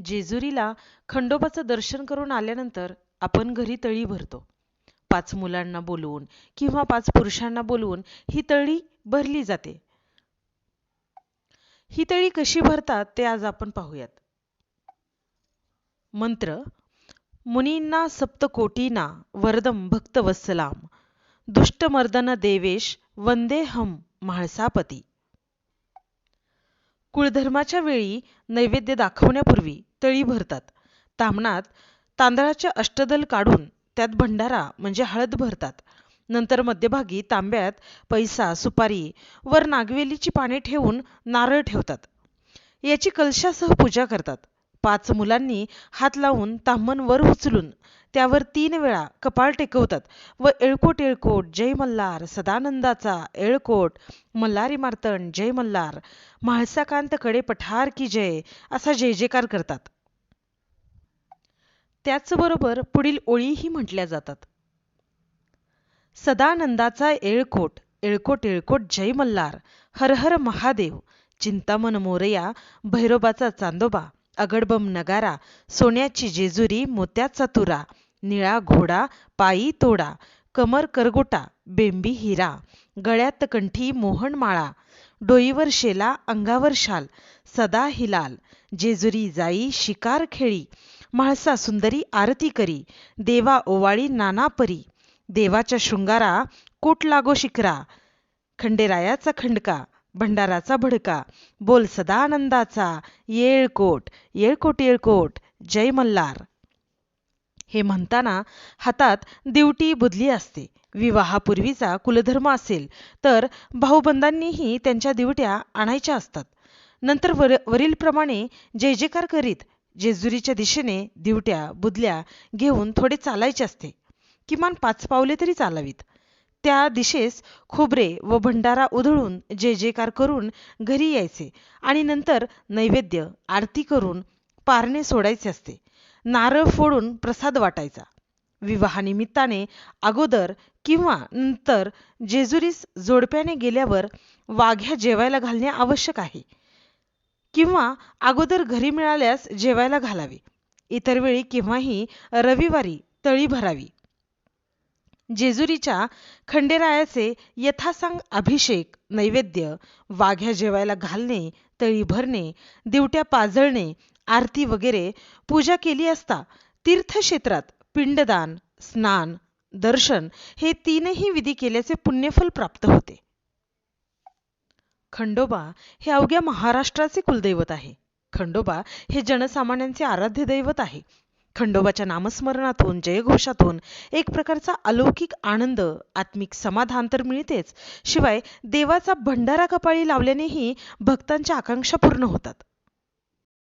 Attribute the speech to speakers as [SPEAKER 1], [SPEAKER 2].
[SPEAKER 1] जेजुरीला खंडोबाचं दर्शन करून आल्यानंतर आपण घरी तळी भरतो. 5 मुलांना बोलवून किंवा 5 पुरुषांना बोलवून ही तळी भरली जाते. ही तळी कशी भरतात ते आज आपण पाहूयात. मंत्र: मुनींना सप्तकोटीना वरदम भक्तवत्सलाम दुष्टमर्दन देवेश वंदेहम म्हाळसापती. कुळधर्माच्या वेळी नैवेद्य दाखवण्यापूर्वी तळी भरतात. ताम्हणात तांदळाचे अष्टदल काढून त्यात भंडारा म्हणजे हळद भरतात. नंतर मध्यभागी तांब्यात पैसा, सुपारी वर नागवेलीची पाने ठेवून नारळ ठेवतात. याची कलशासह पूजा करतात. 5 मुलांनी हात लावून ताम्हण वर उचलून त्यावर 3 वेळा कपाळ टेकवतात व एळकोट एळकोट जय मल्हार, सदानंदाचा एळकोट, मल्हारी मार्तंड जय मल्हार, म्हाळसाकांत कडे पठार की जय असा जय जयकार करतात. त्याचबरोबर पुढील ओळीही म्हटल्या जातात. सदानंदाचा एळकोट, एळकोट एळकोट जय मल्हार, हर हर महादेव, चिंतामण मोरया, भैरोबाचा चांदोबा, अगडबम नगारा, सोन्याची जेजुरी, मोत्याचा तुरा, निळा घोडा पायी तोडा, कमर करगोटा, बेंबी हिरा, गळ्यात कंठी मोहनमाळा, डोईवर शेला अंगावर शाल, सदा हिलाल, जेजुरी जाई शिकार खेळी, म्हाळसा सुंदरी आरती करी, देवा ओवाळी नाना परी, देवाच्या शृंगारा कोट लागो शिखरा, खंडेरायाचा खंडका, भंडाराचा भडका, बोल सदानंदाचा येळकोट, येळकोट येळकोट जय मल्हार. हे म्हणताना हातात दिवटी बुधली असते. विवाहापूर्वीचा कुलधर्म असेल तर भाऊबंदांनीही त्यांच्या दिवट्या आणायच्या असतात. नंतर वरीलप्रमाणे जय जयकार करीत जेजुरीच्या दिशेने दिवट्या बुधल्या घेऊन थोडे चालायचे असते. किमान 5 पावले तरी चालावीत. त्या दिशेस खोबरे व भंडारा उधळून जय जयकार करून घरी यायचे आणि नंतर नैवेद्य आरती करून पारणे सोडायचे असते. नारळ फोडून प्रसाद वाटायचा. विवाहानिमित्ताने अगोदर किंवा नंतर जेजुरीस जोडप्याने गेल्यावर वाघ्या जेवायला घालणे आवश्यक आहे किंवा अगोदर घरी मिळाल्यास जेवायला घालावे. इतर वेळी केव्हाही रविवारी तळी भरावी. जेजुरीच्या खंडेरायाचे यथासांग अभिषेक, नैवेद्य, वाघ्या जेवायला घालणे, तळी भरणे, दिवट्या पाजळणे, आरती वगैरे पूजा केली असता तीर्थक्षेत्रात पिंडदान, स्नान, दर्शन हे 3ही विधी केल्याचे पुण्यफल प्राप्त होते. खंडोबा हे अवघ्या महाराष्ट्राचे कुलदैवत आहे. खंडोबा हे जनसामान्यांचे आराध्य दैवत आहे. खंडोबाच्या नामस्मरणातून, जयघोषातून एक प्रकारचा अलौकिक आनंद, आत्मिक समाधान तर मिळतेच, शिवाय देवाचा भंडारा कपाळी लावल्यानेही भक्तांच्या आकांक्षा पूर्ण होतात.